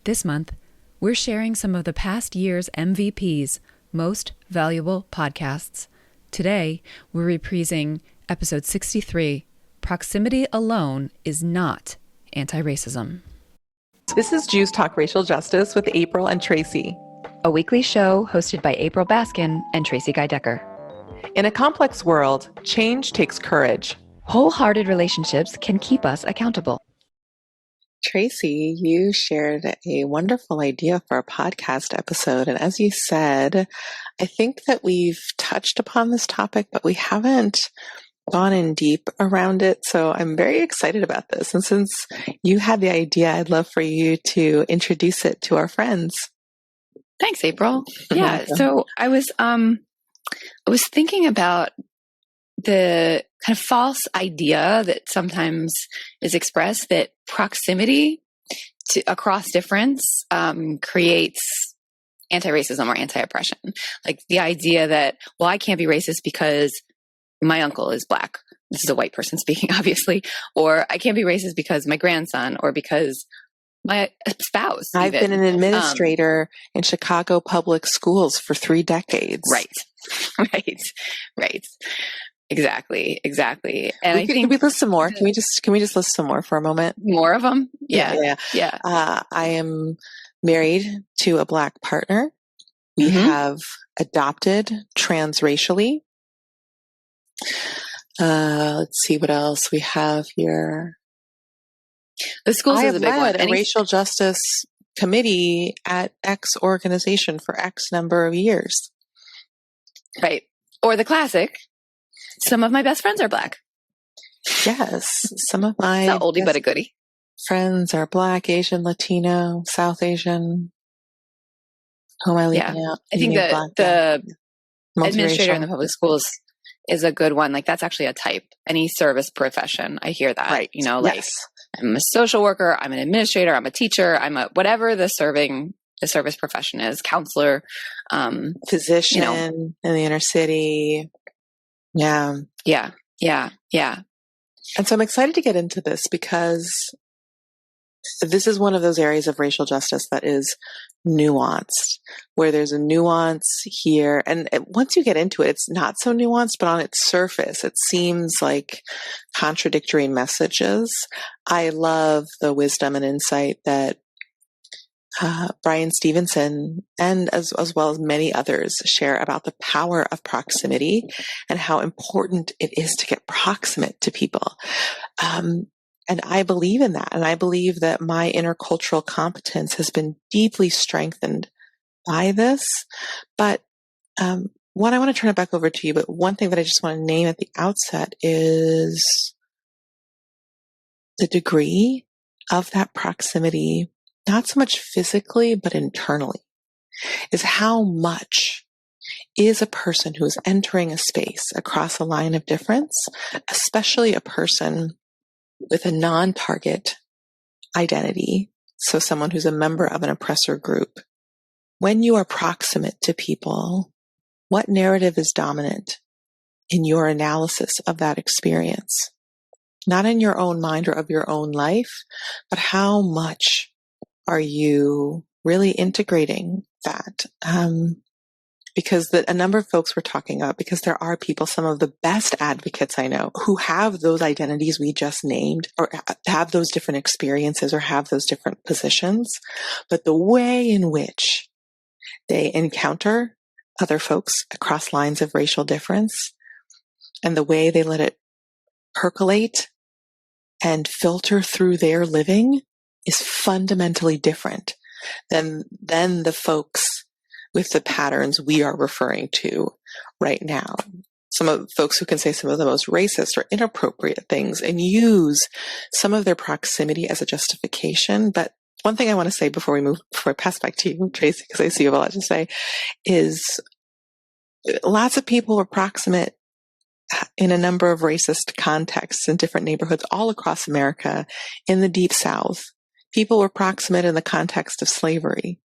This month, we're sharing some of the past year's MVPs, Most Valuable Podcasts. Today, we're reprising episode 63, Proximity Alone is Not Antiracism. This is Jews Talk Racial Justice with April and Tracie, A weekly show hosted by April Baskin and Tracie Guy-Decker. In a complex world, change takes courage. Wholehearted relationships can keep us accountable. Tracie, you shared a wonderful idea for a podcast episode. And as you said, I think that we've touched upon this topic, but we haven't gone in deep around it. So I'm very excited about this. And since you had the idea, I'd love for you to introduce it to our friends. Thanks, April. Yeah. So I was thinking about the kind of false idea that sometimes is expressed that proximity across difference creates anti-racism or anti-oppression. Like the idea that, well, I can't be racist because my uncle is Black. This is a white person speaking, obviously. Or I can't be racist because my grandson or because my spouse. I've been an administrator in Chicago public schools for 3 decades. Right. Exactly. And can we list some more? Can we just list some more for a moment? More of them? Yeah. I am married to a Black partner. We have adopted transracially. Let's see what else we have here. The schools is a big one. I have led a racial justice committee at X organization for X number of years. Right. Or the classic, some of my best friends are Black. Yes. Some of my it's not oldie but a goodie. Friends are Black, Asian, Latino, South Asian. Who am I leaving out? I think the administrator in the public schools is a good one. Like that's actually a type. Any service profession. I hear that. Right. You know, like I'm a social worker, I'm an administrator, I'm a teacher, I'm a whatever the service profession is, counselor, physician in the inner city. Yeah. And so I'm excited to get into this because this is one of those areas of racial justice that is nuanced, where there's a nuance here. And once you get into it, it's not so nuanced, but on its surface, it seems like contradictory messages. I love the wisdom and insight that Brian Stevenson and as well as many others share about the power of proximity and how important it is to get proximate to people. And I believe in that. And I believe that my intercultural competence has been deeply strengthened by this. But I want to turn it back over to you. But one thing that I just want to name at the outset is the degree of that proximity, not so much physically, but internally, is how much is a person who is entering a space across a line of difference, especially a person with a non-target identity, so someone who's a member of an oppressor group. When you are proximate to people, what narrative is dominant in your analysis of that experience? Not in your own mind or of your own life, but how much are you really integrating that? Because a number of folks were talking about, because there are people, some of the best advocates I know, who have those identities we just named, or have those different experiences, or have those different positions. But the way in which they encounter other folks across lines of racial difference, and the way they let it percolate and filter through their living is fundamentally different than the folks with the patterns we are referring to right now. Some of the folks who can say some of the most racist or inappropriate things and use some of their proximity as a justification. But one thing I want to say before I pass back to you, Tracie, because I see you have a lot to say, is lots of people were proximate in a number of racist contexts in different neighborhoods all across America. In the Deep South, people were proximate in the context of slavery.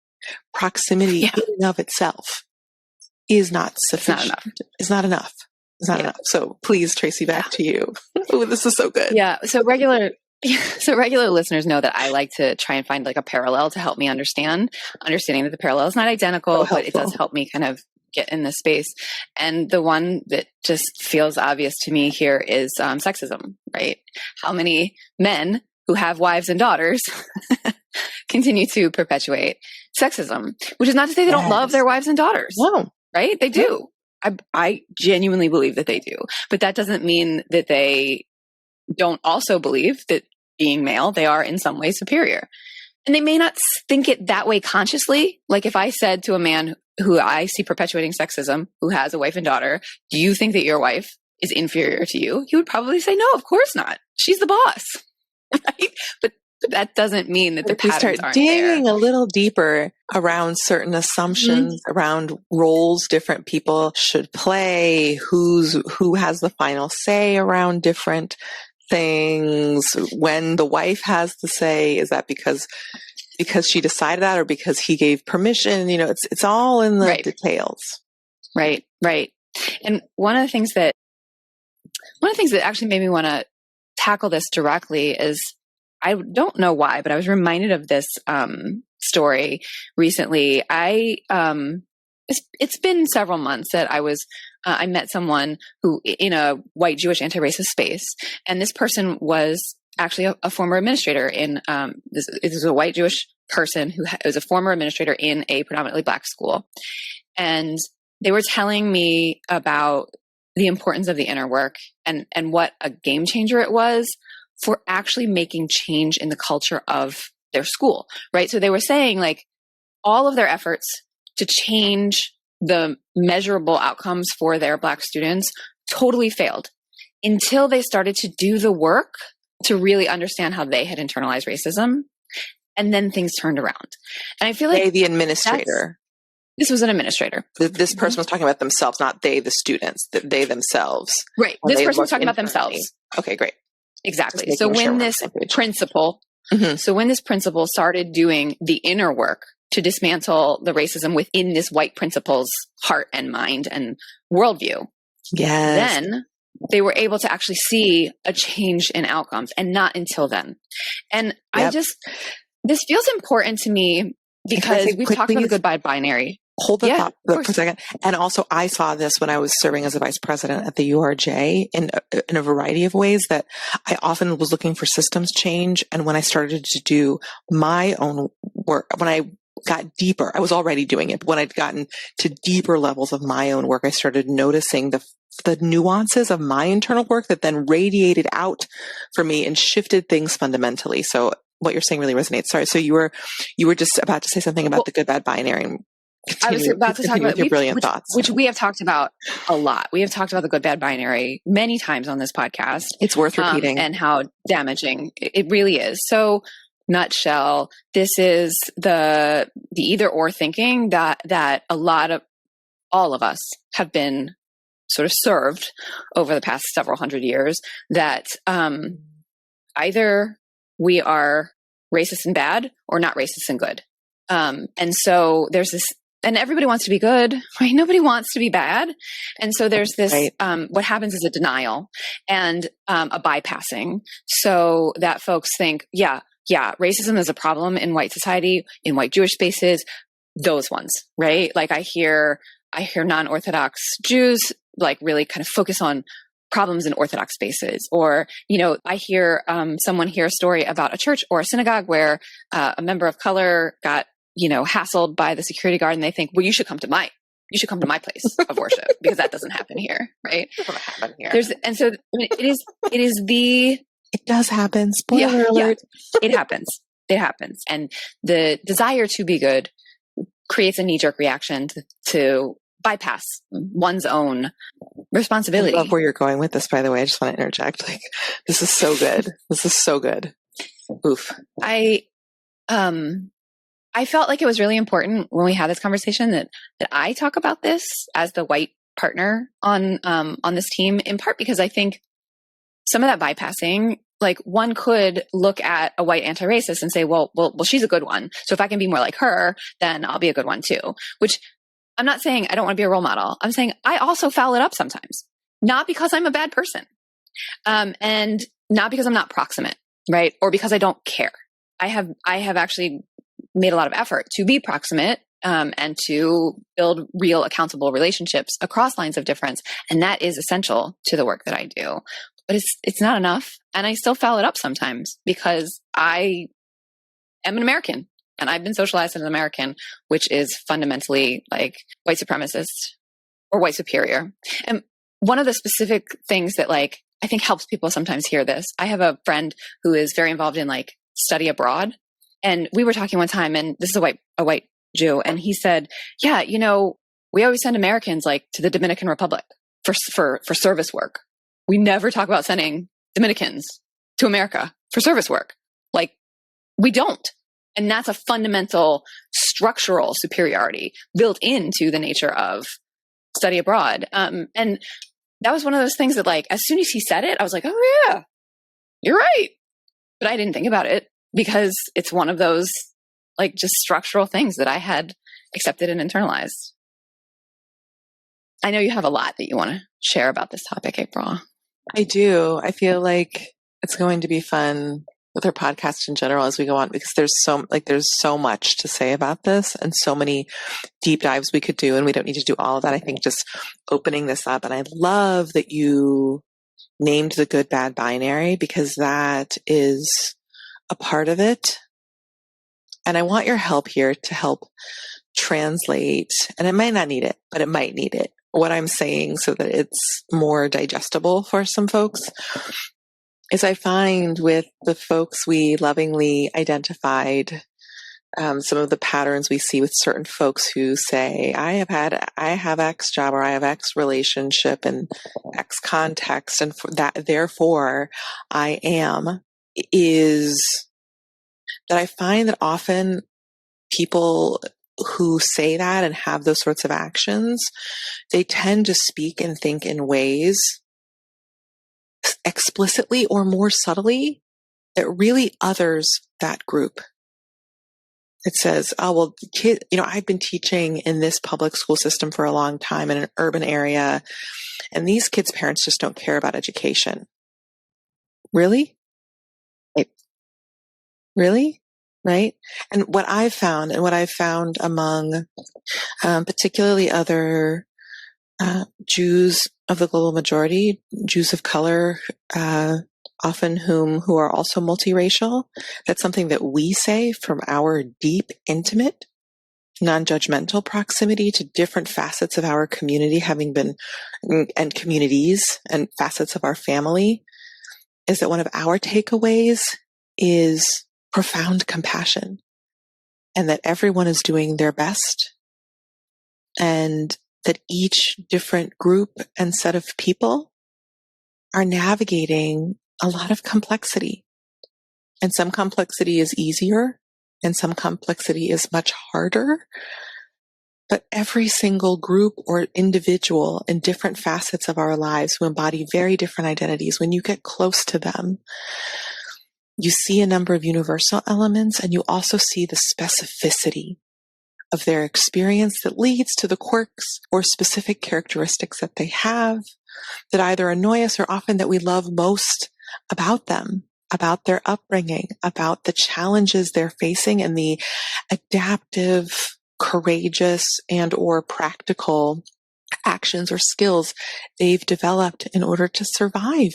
Proximity in and of itself is not sufficient. It's not enough. It's not enough. So please, Tracie, back to you. Oh, this is so good. Yeah. So regular So regular listeners know that I like to try and find like a parallel to help me understanding that the parallel is not identical, but it does help me kind of get in this space. And the one that just feels obvious to me here is sexism, right? How many men who have wives and daughters continue to perpetuate sexism, which is not to say they don't love their wives and daughters. No. Right? They do. I genuinely believe that they do. But that doesn't mean that they don't also believe that being male, they are in some way superior. And they may not think it that way consciously. Like if I said to a man who I see perpetuating sexism, who has a wife and daughter, do you think that your wife is inferior to you? He would probably say, no, of course not. She's the boss. Right? But that doesn't mean that the patterns aren't there. Digging a little deeper around certain assumptions, around roles different people should play, who has the final say around different things. When the wife has the say, is that because she decided that or because he gave permission? You know, it's all in the details. Right. And one of the things that actually made me want to tackle this directly is, I don't know why, but I was reminded of this story recently. It's been several months that I met someone who in a white Jewish anti-racist space, and this person was actually a former administrator in this is a white Jewish person who was a former administrator in a predominantly Black school, and they were telling me about the importance of the inner work and what a game changer it was for actually making change in the culture of their school, right? So they were saying like all of their efforts to change the measurable outcomes for their Black students totally failed until they started to do the work to really understand how they had internalized racism. And then things turned around. And I feel like the administrator. This was an administrator. This person was talking about themselves, not they, the students, they themselves. Right. This person was talking about themselves. Okay, great. Exactly. So when this principal started doing the inner work to dismantle the racism within this white principal's heart and mind and worldview, then they were able to actually see a change in outcomes, and not until then. And this feels important to me because we've talked about the good bad binary. Hold the thought for a second. And also, I saw this when I was serving as a vice president at the URJ in a variety of ways, that I often was looking for systems change. And when I started to do my own work, when I got deeper, I was already doing it, but when I'd gotten to deeper levels of my own work, I started noticing the nuances of my internal work that then radiated out for me and shifted things fundamentally. So what you're saying really resonates. Sorry. So you were just about to say something about the good bad binary. I was about to talk about your brilliant thoughts, which we have talked about a lot. We have talked about the good bad binary many times on this podcast. It's worth repeating, and how damaging it really is. So, nutshell, this is the either or thinking that all of us have been sort of served over the past several hundred years. That either we are racist and bad, or not racist and good. And so there's this. And everybody wants to be good, right? Nobody wants to be bad. And so there's this, what happens is a denial and a bypassing, so that folks think, racism is a problem in white society, in white Jewish spaces, those ones, right? Like I hear non-Orthodox Jews like really kind of focus on problems in Orthodox spaces. Or, I hear someone hear a story about a church or a synagogue where a member of color got hassled by the security guard, and they think, well, you should come to my place of worship because that doesn't happen here, right? It doesn't happen here. It does happen. Spoiler alert. It happens. And the desire to be good creates a knee-jerk reaction to bypass one's own responsibility. I love where you're going with this, by the way. I just want to interject. Like, this is so good. This is so good. Oof. I felt like it was really important when we had this conversation that I talk about this as the white partner on this team, in part because I think some of that bypassing, like one could look at a white anti-racist and say, well, she's a good one. So if I can be more like her, then I'll be a good one too. Which I'm not saying I don't want to be a role model. I'm saying I also foul it up sometimes, not because I'm a bad person, and not because I'm not proximate. right? Or because I don't care. I have actually made a lot of effort to be proximate, and to build real accountable relationships across lines of difference. And that is essential to the work that I do. But it's not enough. And I still foul it up sometimes because I am an American and I've been socialized as an American, which is fundamentally like white supremacist or white superior. And one of the specific things that like, I think helps people sometimes hear this. I have a friend who is very involved in like study abroad. And we were talking one time, and this is a white Jew. And he said, yeah, you know, we always send Americans like to the Dominican Republic for service work. We never talk about sending Dominicans to America for service work. Like we don't. And that's a fundamental structural superiority built into the nature of study abroad. And that was one of those things that like, as soon as he said it, I was like, oh yeah, you're right. But I didn't think about it because it's one of those like just structural things that I had accepted and internalized. I know you have a lot that you want to share about this topic, April. I do. I feel like it's going to be fun with our podcast in general as we go on, because there's so much to say about this and so many deep dives we could do, and we don't need to do all of that. I think just opening this up, and I love that you named the good bad binary, because that is a part of it. And I want your help here to help translate, and it might not need it, but it might need it, what I'm saying so that it's more digestible for some folks. Is I find with the folks we lovingly identified, some of the patterns we see with certain folks who say, I have X job, or I have X relationship and X context, and for that, therefore I am, is that I find that often people who say that and have those sorts of actions, they tend to speak and think in ways explicitly or more subtly that really others that group. It says, oh, well, kid, I've been teaching in this public school system for a long time in an urban area, and these kids' parents just don't care about education. Really? Really? Right? And what I've found among particularly other Jews of the global majority, Jews of color, often who are also multiracial, that's something that we say from our deep, intimate, non-judgmental proximity to different facets of our community, and communities and facets of our family, is that one of our takeaways is profound compassion, and that everyone is doing their best, and that each different group and set of people are navigating a lot of complexity. And some complexity is easier, and some complexity is much harder. But every single group or individual in different facets of our lives who embody very different identities, when you get close to them, you see a number of universal elements, and you also see the specificity of their experience that leads to the quirks or specific characteristics that they have that either annoy us or often that we love most about them, about their upbringing, about the challenges they're facing, and the adaptive, courageous, and or practical actions or skills they've developed in order to survive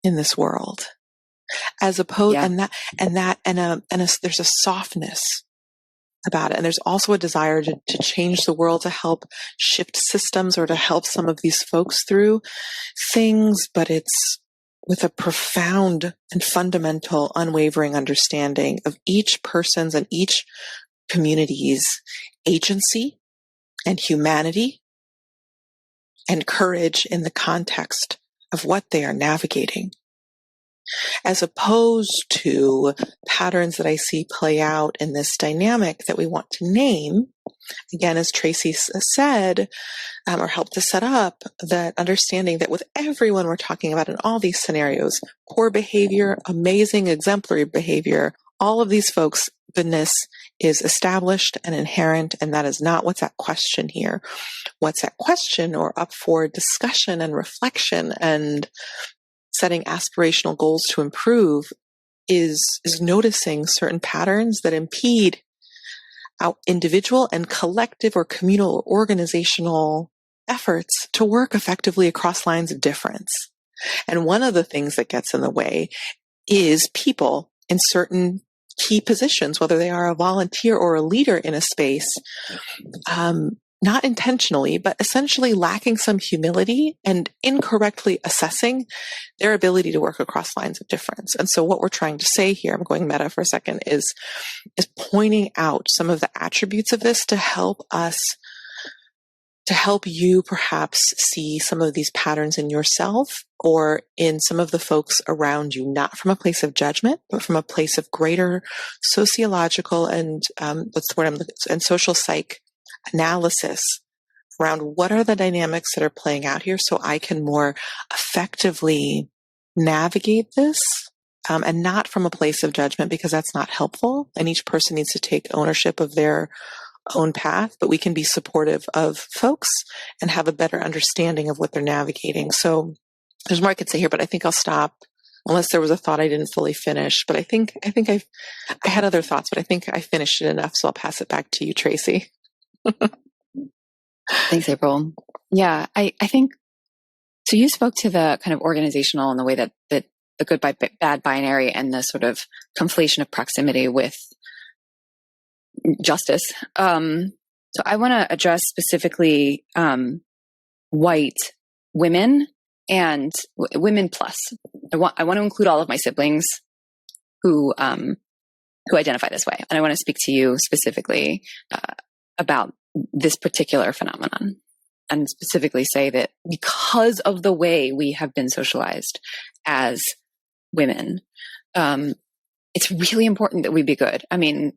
in this world. As opposed, there's a softness about it. And there's also a desire to change the world, to help shift systems, or to help some of these folks through things, but it's with a profound and fundamental, unwavering understanding of each person's and each community's agency and humanity and courage in the context of what they are navigating. As opposed to patterns that I see play out in this dynamic that we want to name, again, as Tracie said, or helped to set up, that understanding that with everyone we're talking about in all these scenarios, poor behavior, amazing, exemplary behavior, all of these folks, goodness is established and inherent, and that is not what's at question here. What's at question or up for discussion and reflection and setting aspirational goals to improve is noticing certain patterns that impede our individual and collective or communal or organizational efforts to work effectively across lines of difference. And one of the things that gets in the way is people in certain key positions, whether they are a volunteer or a leader in a space, not intentionally, but essentially lacking some humility and incorrectly assessing their ability to work across lines of difference. And so what we're trying to say here, I'm going meta for a second, is pointing out some of the attributes of this to help you perhaps see some of these patterns in yourself or in some of the folks around you, not from a place of judgment, but from a place of greater sociological and and social psych analysis around what are the dynamics that are playing out here so I can more effectively navigate this, and not from a place of judgment, because that's not helpful. And each person needs to take ownership of their own path, but we can be supportive of folks and have a better understanding of what they're navigating. So there's more I could say here, but I think I'll stop unless there was a thought I didn't fully finish. But I think I had other thoughts, but I think I finished it enough. So I'll pass it back to you, Tracie. Thanks, April. Yeah, I think, so you spoke to the kind of organizational and the way that the good by bad binary and the sort of conflation of proximity with justice. So I want to address specifically white women and women plus. I want to include all of my siblings who identify this way, and I want to speak to you specifically about this particular phenomenon, and specifically say that because of the way we have been socialized as women, it's really important that we be good. I mean,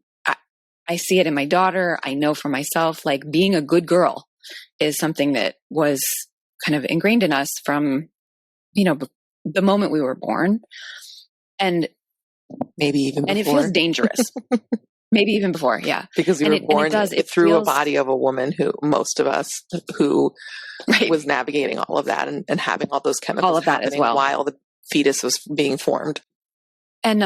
I see it in my daughter. I know for myself, like being a good girl is something that was kind of ingrained in us from, the moment we were born. And maybe even before. And it feels dangerous. Maybe even before, yeah. Because you were born through a body of a woman most of us who was navigating all of that and having all those chemicals all of that as well while the fetus was being formed. And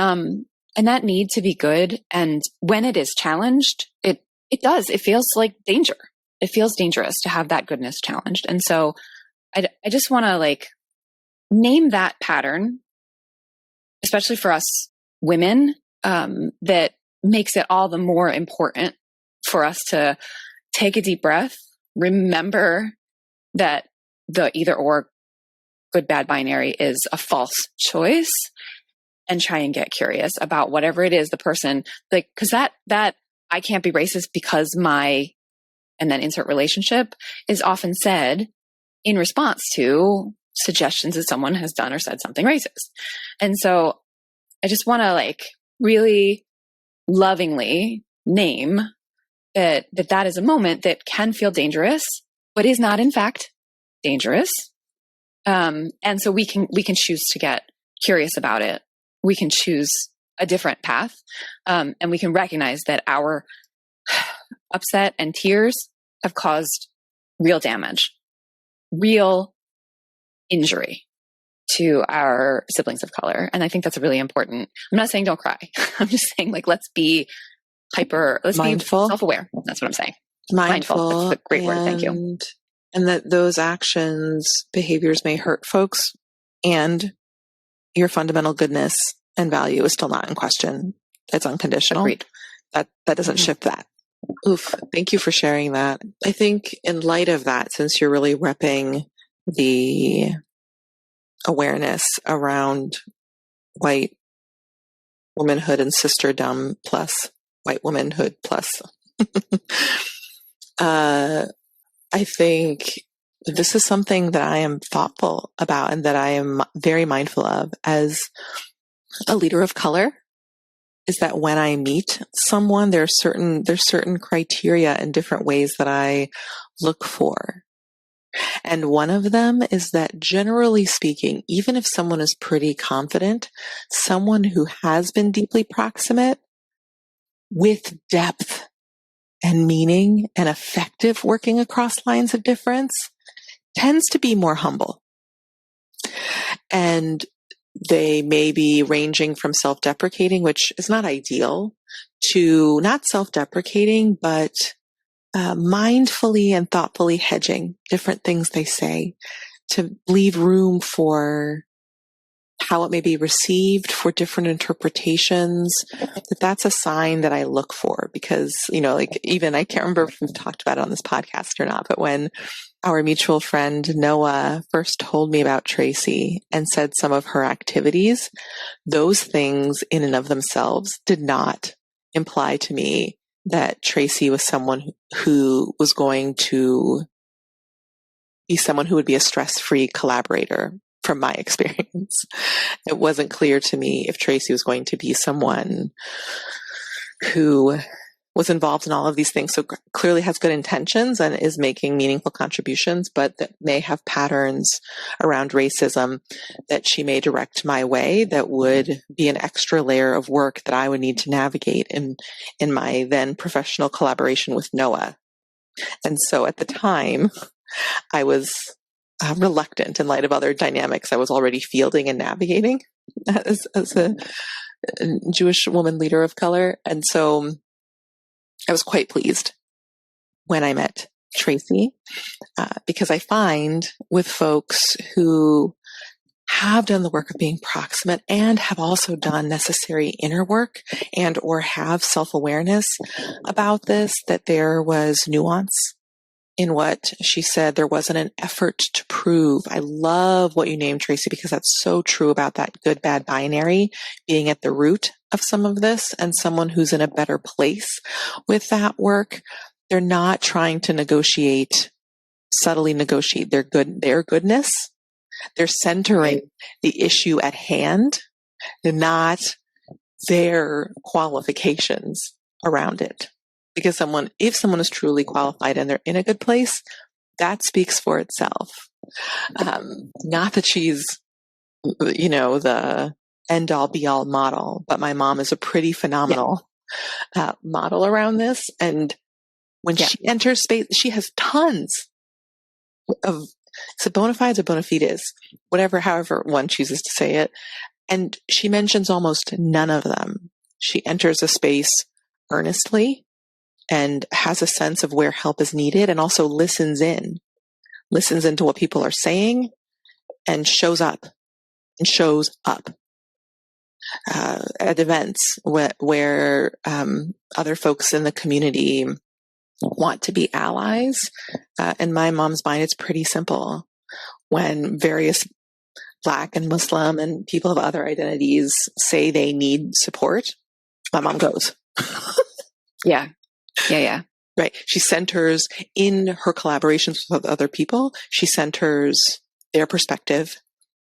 that need to be good. And when it is challenged, it feels like danger. It feels dangerous to have that goodness challenged. And so I just want to name that pattern, especially for us women, that makes it all the more important for us to take a deep breath, remember that the either or good bad binary is a false choice, and try and get curious about whatever it is the person, because that I can't be racist because and then insert relationship is often said in response to suggestions that someone has done or said something racist. And so I just want to really lovingly name that is a moment that can feel dangerous, but is not in fact dangerous. And so we can choose to get curious about it. We can choose a different path. And we can recognize that our upset and tears have caused real damage, real injury to our siblings of color. And I think that's really important. I'm not saying don't cry. I'm just saying let's be mindful, be self-aware. That's what I'm saying. Mindful. That's a great word. Thank you. And that those actions, behaviors may hurt folks, and your fundamental goodness and value is still not in question. It's unconditional. Agreed. That doesn't shift that. Oof. Thank you for sharing that. I think in light of that, since you're really repping the awareness around white womanhood and sisterdom plus white womanhood plus, I think this is something that I am thoughtful about and that I am very mindful of as a leader of color, is that when I meet someone, there's certain criteria and different ways that I look for. And one of them is that, generally speaking, even if someone is pretty confident, someone who has been deeply proximate with depth and meaning and effective working across lines of difference tends to be more humble. And They may be ranging from self-deprecating, which is not ideal, to not self-deprecating, but mindfully and thoughtfully hedging different things they say to leave room for how it may be received, for different interpretations. That's a sign that I look for because, like even I can't remember if we've talked about it on this podcast or not, but when our mutual friend Noah first told me about Tracie and said some of her activities, those things in and of themselves did not imply to me that Tracie was someone who was going to be someone who would be a stress-free collaborator. From my experience, it wasn't clear to me if Tracie was going to be someone who was involved in all of these things. So clearly has good intentions and is making meaningful contributions, but that may have patterns around racism that she may direct my way that would be an extra layer of work that I would need to navigate in my then professional collaboration with Noah. And so at the time, I was reluctant in light of other dynamics I was already fielding and navigating as a Jewish woman leader of color. And so I was quite pleased when I met Tracie, because I find with folks who have done the work of being proximate and have also done necessary inner work and or have self-awareness about this, that there was nuance in what she said. There wasn't an effort to prove. I love what you named, Tracie, because that's so true about that good, bad binary being at the root of some of this, and someone who's in a better place with that work. They're not trying to subtly negotiate their goodness. They're centering the issue at hand, not their qualifications around it. Because if someone is truly qualified and they're in a good place, that speaks for itself. Not that she's, the end all be all model, but my mom is a pretty phenomenal model around this. And when she enters space, she has tons of, is it bona fides or bona fides? However one chooses to say it. And she mentions almost none of them. She enters a space earnestly and has a sense of where help is needed, and also listens into what people are saying, and shows up at events where other folks in the community want to be allies. In my mom's mind, it's pretty simple. When various Black and Muslim and people of other identities say they need support, my mom goes. Yeah. Right. She centers in her collaborations with other people. She centers their perspective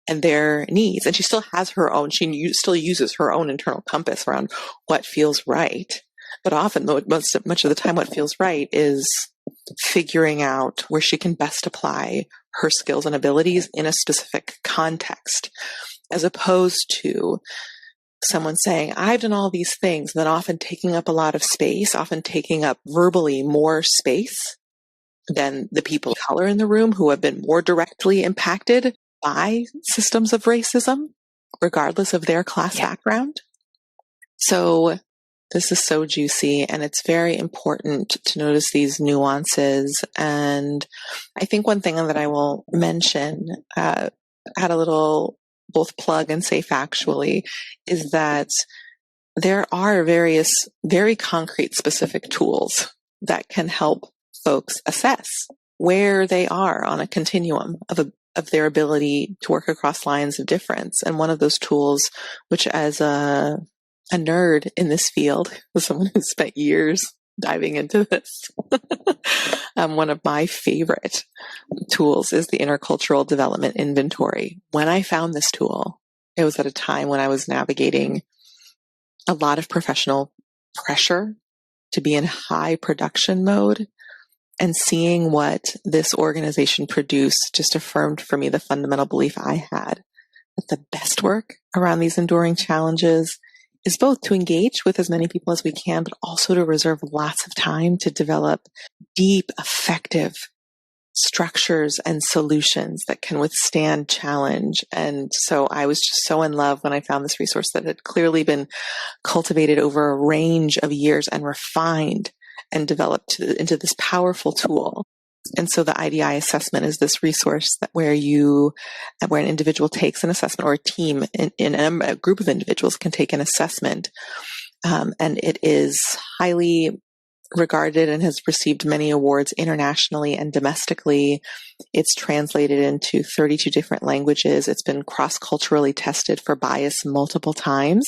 and their needs. And she still has her own, still uses her own internal compass around what feels right. But often, though, much of the time, what feels right is figuring out where she can best apply her skills and abilities in a specific context, as opposed to someone saying, I've done all these things, and then often taking up a lot of space, often taking up verbally more space than the people of color in the room who have been more directly impacted by systems of racism, regardless of their class background. So this is so juicy, and it's very important to notice these nuances. And I think one thing that I will mention, add a little both plug and say factually, is that there are various very concrete specific tools that can help folks assess where they are on a continuum of their ability to work across lines of difference. And one of those tools, which as a nerd in this field, as someone who spent years diving into this, one of my favorite tools is the intercultural development inventory. When I found this tool, it was at a time when I was navigating a lot of professional pressure to be in high production mode, and seeing what this organization produced just affirmed for me the fundamental belief I had that the best work around these enduring challenges is both to engage with as many people as we can, but also to reserve lots of time to develop deep, effective structures and solutions that can withstand challenge. And so I was just so in love when I found this resource that had clearly been cultivated over a range of years and refined and developed into this powerful tool. And so the IDI assessment is this resource where an individual takes an assessment, or a team in a group of individuals can take an assessment. And it is highly regarded and has received many awards internationally and domestically. It's translated into 32 different languages. It's been cross-culturally tested for bias multiple times.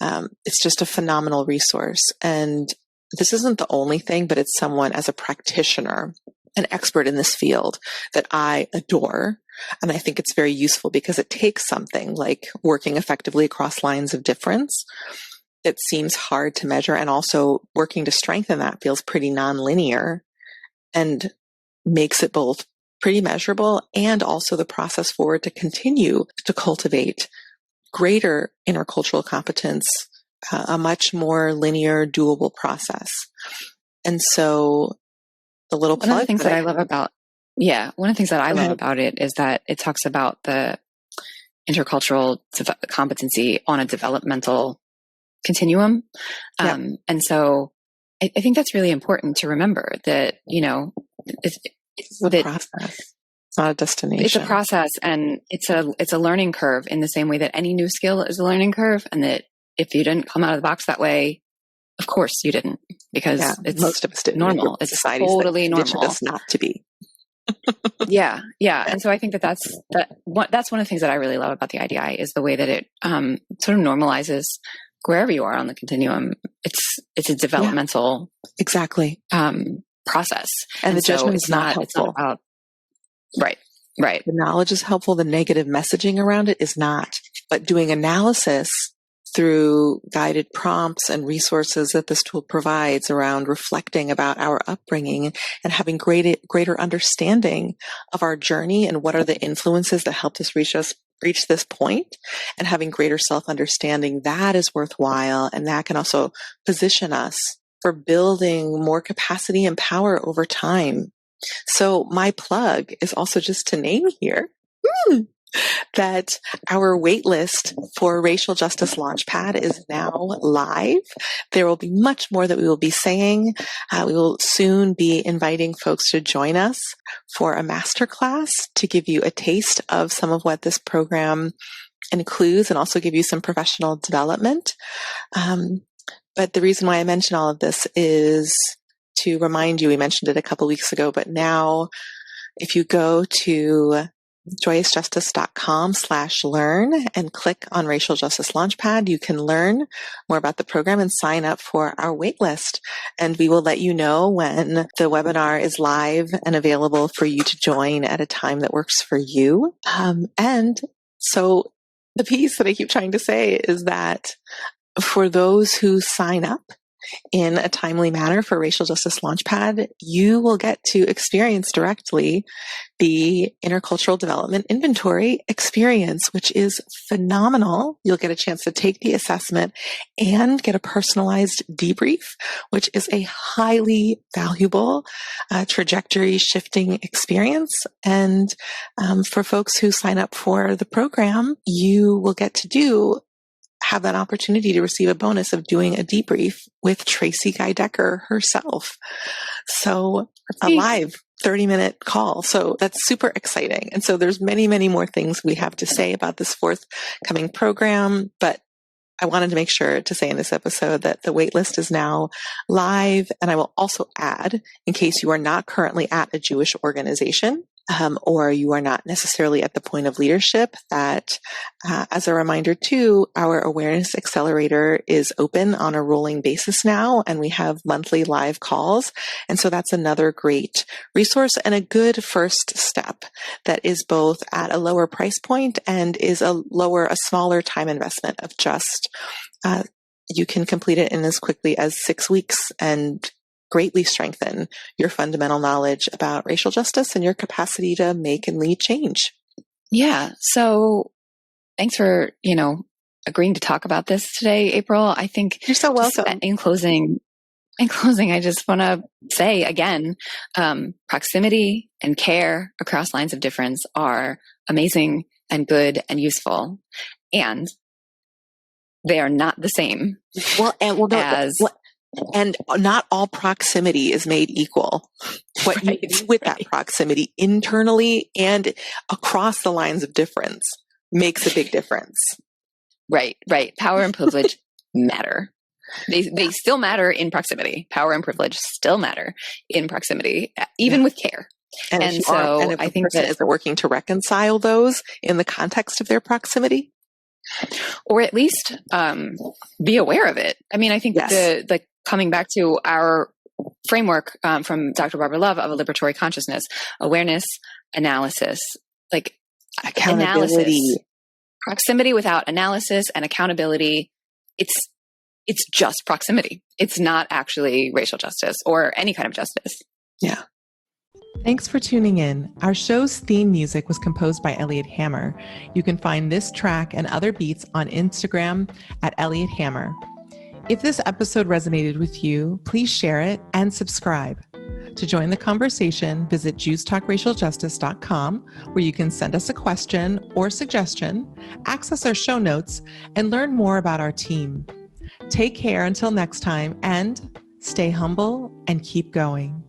It's just a phenomenal resource. And this isn't the only thing, but it's someone, as a practitioner, an expert in this field, that I adore. And I think it's very useful because it takes something like working effectively across lines of difference that seems hard to measure, and also working to strengthen that feels pretty nonlinear, and makes it both pretty measurable and also the process forward to continue to cultivate greater intercultural competence, a much more linear, doable process. And so the little plug. One of the things that I love about it is that it talks about the intercultural competency on a developmental continuum. And so I think that's really important to remember, that, it's a process. It's not a destination. It's a process, and it's a learning curve in the same way that any new skill is a learning curve. And that if you didn't come out of the box that way, of course you didn't, because it's most of us didn't. Normal. It's totally normal. Us not to be. Yeah. And so I think that's one of the things that I really love about the IDI is the way that it sort of normalizes wherever you are on the continuum. It's a developmental exactly process, and the judgment is not helpful. It's not about right. The knowledge is helpful. The negative messaging around it is not. But doing analysis through guided prompts and resources that this tool provides around reflecting about our upbringing and having greater understanding of our journey and what are the influences that helped us reach this point, and having greater self-understanding, that is worthwhile. And that can also position us for building more capacity and power over time. So my plug is also just to name here that our waitlist for Racial Justice Launchpad is now live. There will be much more that we will be saying. We will soon be inviting folks to join us for a masterclass to give you a taste of some of what this program includes, and also give you some professional development. But the reason why I mention all of this is to remind you, we mentioned it a couple weeks ago, but now if you go to joyousjustice.com/learn and click on Racial Justice Launchpad, you can learn more about the program and sign up for our waitlist. And we will let you know when the webinar is live and available for you to join at a time that works for you. And so the piece that I keep trying to say is that for those who sign up in a timely manner for Racial Justice Launchpad, you will get to experience directly the Intercultural Development Inventory experience, which is phenomenal. You'll get a chance to take the assessment and get a personalized debrief, which is a highly valuable trajectory shifting experience. And for folks who sign up for the program, you will get to have that opportunity to receive a bonus of doing a debrief with Tracie Guy-Decker herself. So a live 30-minute call. So that's super exciting. And so there's many, many more things we have to say about this forthcoming program, but I wanted to make sure to say in this episode that the waitlist is now live. And I will also add, in case you are not currently at a Jewish organization, or you are not necessarily at the point of leadership, that as a reminder too, our Awareness Accelerator is open on a rolling basis now, and we have monthly live calls. And so that's another great resource and a good first step that is both at a lower price point and is a smaller time investment of just, you can complete it in as quickly as 6 weeks and greatly strengthen your fundamental knowledge about racial justice and your capacity to make and lead change. Yeah. So thanks for, agreeing to talk about this today, April. I think you're so welcome. In closing, in closing, I just want to say again, proximity and care across lines of difference are amazing and good and useful. And they are not the same. And not all proximity is made equal. What you do with that proximity internally and across the lines of difference makes a big difference. Right. Power and privilege matter. They still matter in proximity. Power and privilege still matter in proximity, even with care. And I think that is working to reconcile those in the context of their proximity, or at least be aware of it. I mean, I think the coming back to our framework from Dr. Barbara Love of a liberatory consciousness, awareness, analysis, like accountability, analysis, proximity without analysis and accountability. It's just proximity. It's not actually racial justice or any kind of justice. Yeah. Thanks for tuning in. Our show's theme music was composed by Elliot Hammer. You can find this track and other beats on Instagram at Elliot Hammer. If this episode resonated with you, please share it and subscribe. To join the conversation, visit JewsTalkRacialJustice.com, where you can send us a question or suggestion, access our show notes, and learn more about our team. Take care until next time, and stay humble and keep going.